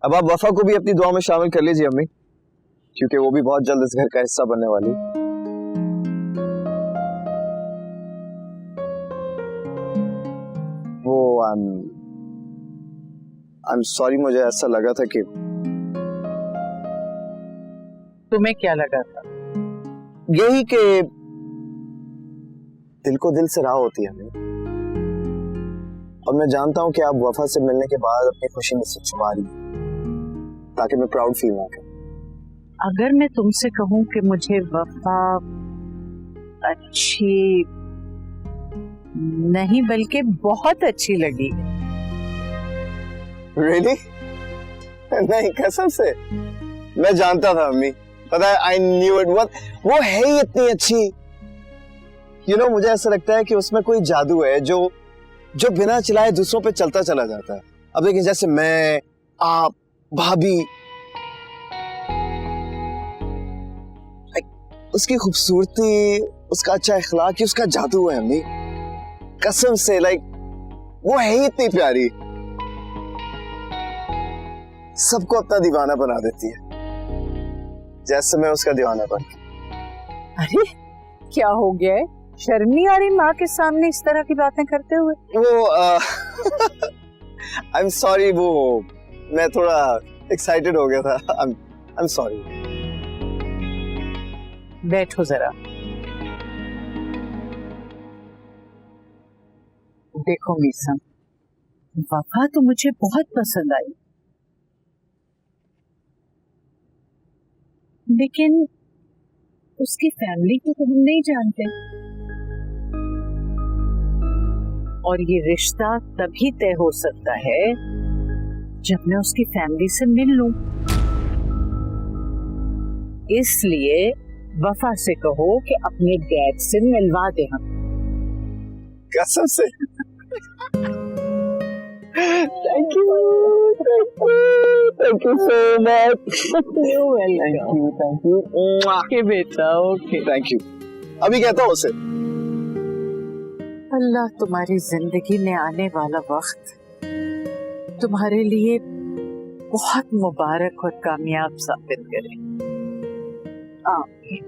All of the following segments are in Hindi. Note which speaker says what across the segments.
Speaker 1: अब आप वफा को भी अपनी दुआ में शामिल कर लीजिए अम्मी, क्योंकि वो भी बहुत जल्द इस घर का हिस्सा बनने वाली। वो आई एम सॉरी, मुझे ऐसा लगा था कि।
Speaker 2: तुम्हें क्या लगा था?
Speaker 1: यही कि दिल को दिल से राह होती है हमें, और मैं जानता हूं कि आप वफा से मिलने के बाद अपनी खुशी मुझसे छुपा रही हैं ताकि मैं प्राउड फील ना करूं।
Speaker 2: अगर मैं तुमसे कहूं कि मुझे वफा अच्छी नहीं बल्कि बहुत अच्छी लगी।
Speaker 1: Really? नहीं, कसम से मैं जानता था अम्मी, पता है, I knew it। वो है ही इतनी अच्छी। मुझे ऐसा लगता है कि उसमें कोई जादू है जो बिना चिल्लाए दूसरों पे चलता चला जाता है। अब देखिए, जैसे मैं, आप, भाभी, उसकी खूबसूरती, उसका अच्छा इखलाक, उसका जादू है अम्मी, कसम से। वो है ही इतनी प्यारी, सबको अपना दीवाना बना देती है, जैसे मैं उसका दीवाना बन।
Speaker 2: अरे क्या हो गया है? शर्म नहीं आ रही माँ के सामने इस तरह की बातें करते हुए?
Speaker 1: वो आई एम सॉरी, वो मैं थोड़ा एक्साइटेड हो गया था। I am sorry.
Speaker 2: बैठो जरा। देखो मीसा, वफा तो मुझे बहुत पसंद आई, लेकिन उसकी फैमिली को तो हम नहीं जानते, और ये रिश्ता तभी तय हो सकता है जब मैं उसकी फैमिली से मिल लूं। इसलिए वफा से कहो कि अपने डैड से मिलवा दे हम।
Speaker 1: कसम से? Thank you so much. Thank you
Speaker 2: okay बेटा, ओके,
Speaker 1: थैंक यू। अभी कहता हूँ उसे।
Speaker 2: अल्लाह तुम्हारी जिंदगी में आने वाला वक्त तुम्हारे लिए बहुत मुबारक और कामयाब साबित करे। आमीन।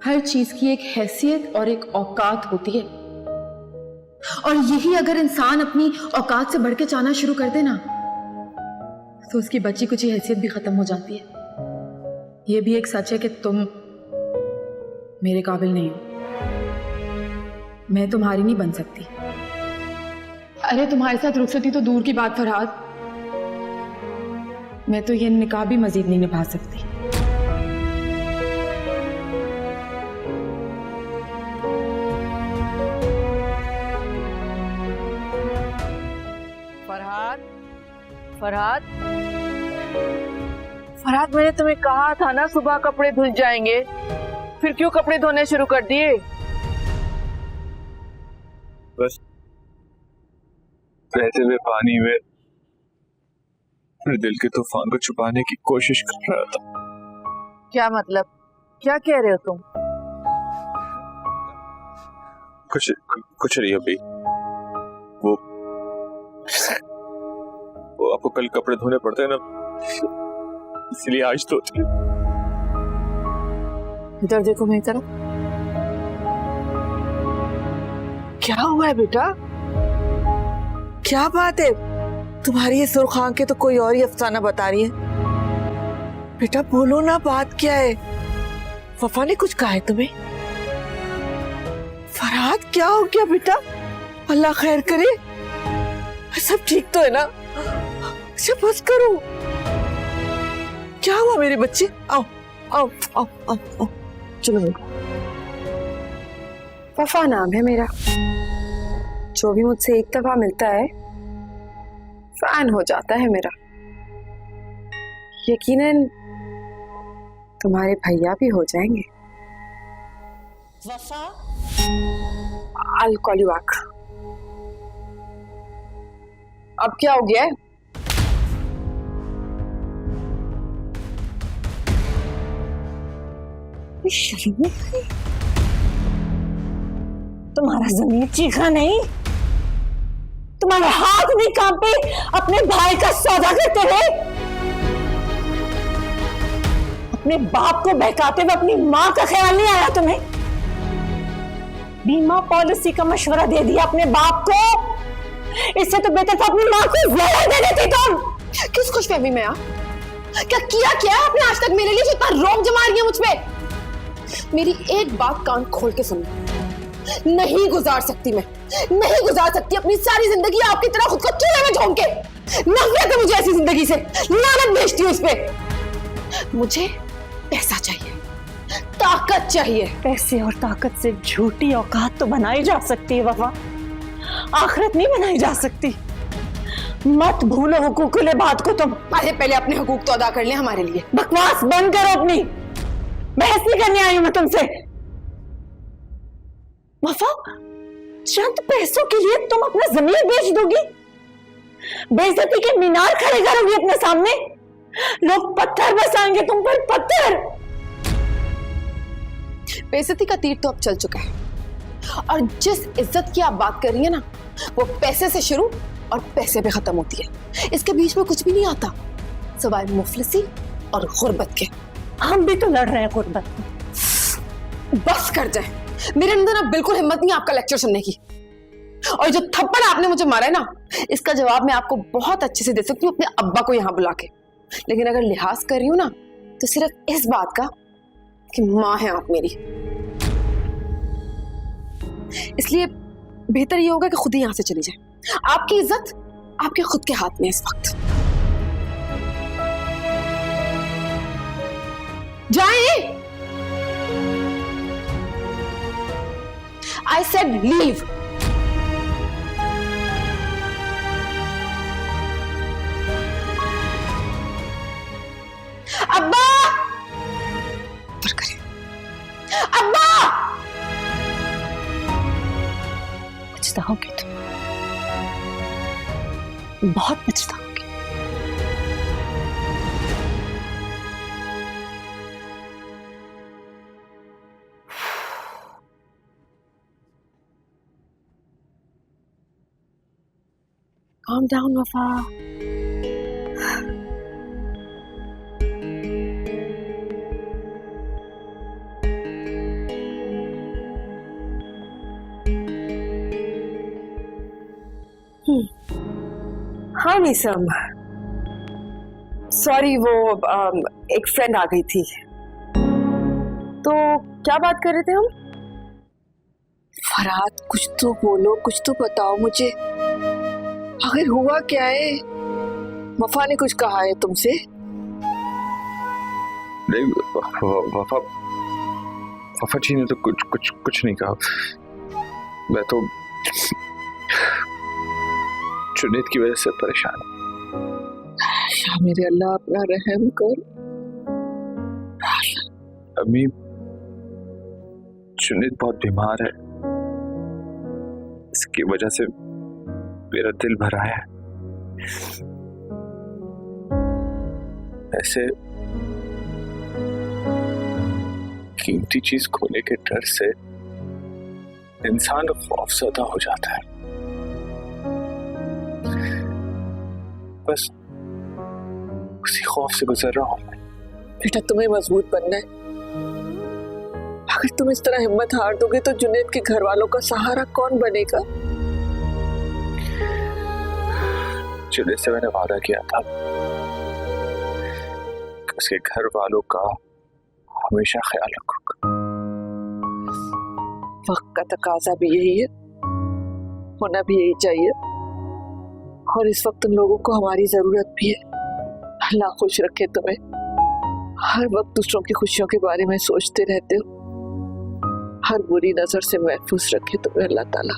Speaker 3: हर चीज की एक हैसियत और एक औकात होती है, और यही अगर इंसान अपनी औकात से बढ़ के चाहना शुरू कर दे ना, तो उसकी बची कुछ हैसियत भी खत्म हो जाती है। यह भी एक सच है कि तुम मेरे काबिल नहीं हो, मैं तुम्हारी नहीं बन सकती। अरे तुम्हारे साथ रुखसती तो दूर की बात फरहाद, मैं तो ये निकाह भी मजीद नहीं निभा सकती।
Speaker 2: फरहाद, फरहाद, मैंने तुम्हें कहा था ना सुबह कपड़े धुल जाएंगे, फिर क्यों कपड़े धोने शुरू कर दिए?
Speaker 4: बस बहते हुए पानी में अपने दिल के तूफान को छुपाने की कोशिश कर रहा था।
Speaker 2: क्या मतलब? क्या कह रहे हो तुम?
Speaker 4: कुछ नहीं अभी। वो आपको कल कपड़े धोने पड़ते हैं ना, इसलिए आज तो।
Speaker 2: इधर देखो मेरी तरफ। क्या हुआ है बेटा? क्या बात है? तुम्हारी ये सुर्ख आंखें तो कोई और ही अफसाना बता रही है। बेटा बोलो ना, बात क्या है? वफा ने कुछ कहा है तुम्हें? फरहाद क्या हो गया बेटा? अल्लाह खैर करे, सब ठीक तो है ना? अच्छा बस करो। क्या हुआ मेरे बच्चे? आओ आओ आओ आओ, आओ। चलो
Speaker 5: वफा नाम है मेरा, जो भी मुझसे एक दफा मिलता है फैन हो जाता है मेरा। यकीनन तुम्हारे भैया भी हो जाएंगे।
Speaker 2: वफा,
Speaker 5: I'll call you back। अब क्या हो गया है? शर्म नहीं।
Speaker 6: तुम्हारा ज़मीर चीखा नहीं? तुम्हारे हाथ नहीं कांपे अपने भाई का सौदा करते हुए? अपने बाप को बहकाते हुए अपनी माँ का ख्याल नहीं आया तुम्हें? बीमा पॉलिसी का मशवरा दे दिया अपने बाप को। इससे तो बेहतर था अपनी माँ को ज़हर दे देती तुम।
Speaker 5: किस खुशफहमी में आप? क्या किया आपने आज तक मेरे लिए जो इतना रोब जमा रही है मुझ पे? मेरी एक बात कान खोल के सुनो, नहीं गुजार सकती मैं, नहीं गुजार सकती अपनी सारी जिंदगी आपकी तरह खुद को चूल्हे में झोंक के। नफरत है मुझे ऐसी जिंदगी से, लानत भेजती हूँ इस पे। मुझे पैसा चाहिए, ताकत चाहिए।
Speaker 6: पैसे और ताकत से झूठी औकात तो बनाई जा सकती है वफा, आखिरत नहीं बनाई जा सकती। मत भूलो हुकूक बात को तुम।
Speaker 5: अरे पहले अपने हुकूक तो अदा कर ले हमारे लिए।
Speaker 6: बकवास बंद करो अपनी, बहस नहीं करने आई हूं मैं तुमसे। वफा, चंद पैसों के लिए तुम अपना जमीन बेच दोगी? बेइज्जती के मीनार खड़े करोगी अपने सामने? लोग पत्थर बरसाएंगे तुम पर, पत्थर।
Speaker 5: बेइज्जती का तीर तो अब चल चुका है, और जिस इज्जत की आप बात कर रही है ना, वो पैसे से शुरू और पैसे पे खत्म होती है। इसके बीच में कुछ भी नहीं आता सिवाय मुफलिसी और गुर्बत के।
Speaker 6: हम भी तो लड़ रहे हैं गुर्बत।
Speaker 5: बस कर जाए, मेरे अंदर अब बिल्कुल हिम्मत नहीं आपका लेक्चर सुनने की। और जो थप्पड़ आपने मुझे मारा है ना, इसका जवाब मैं आपको बहुत अच्छे से दे सकती हूँ अपने अब्बा को यहाँ बुला के। लेकिन अगर लिहाज कर रही हूँ ना, तो सिर्फ इस बात का कि माँ है आप मेरी। इसलिए बेहतर ये होगा कि खुद ही यहाँ से चली जाए। आपकी इज्जत आपके खुद के हाथ में है इस वक्त। जाए। I said leave. अब्बा, अब्बा,
Speaker 6: पछताओगी तुम, बहुत पछताओगी।
Speaker 5: Calm down, Wafa.
Speaker 7: हाँ निसम, सॉरी वो एक फ्रेंड आ गई थी। तो क्या बात कर रहे थे हम?
Speaker 2: फरहाद, कुछ तो बोलो, कुछ तो बताओ मुझे। आखिर हुआ क्या है? वफा ने कुछ कहा है तुमसे?
Speaker 4: नहीं, वफा जी ने तो कुछ नहीं कहा। मैं तो जुनैद की वजह से परेशान हूँ।
Speaker 2: या मेरे अल्लाह, अपना रहम कर।
Speaker 4: अम्मी, जुनैद बहुत बीमार है, इसकी वजह से मेरा दिल भरा है। ऐसे कीमती चीज खोने के डर से इंसान खौफजदा हो जाता है। बस उसी खौफ से गुजर रहा हूं।
Speaker 2: बेटा, तुम्हें मजबूत बनना है। अगर तुम इस तरह हिम्मत हार दोगे तो जुनैद के घर वालों का सहारा कौन बनेगा?
Speaker 4: जुनैद से मैंने वादा किया था कि उसके घर वालों का हमेशा ख्याल रखूंगा।
Speaker 2: वक्त का तकाजा भी यही है, होना भी यही चाहिए, और इस वक्त उन लोगों को हमारी जरूरत भी है। अल्लाह खुश रखे तुम्हें। हर वक्त दूसरों की खुशियों के बारे में सोचते रहते हो। हर बुरी नजर से महफूज रखे तुम्हें अल्लाह ताला।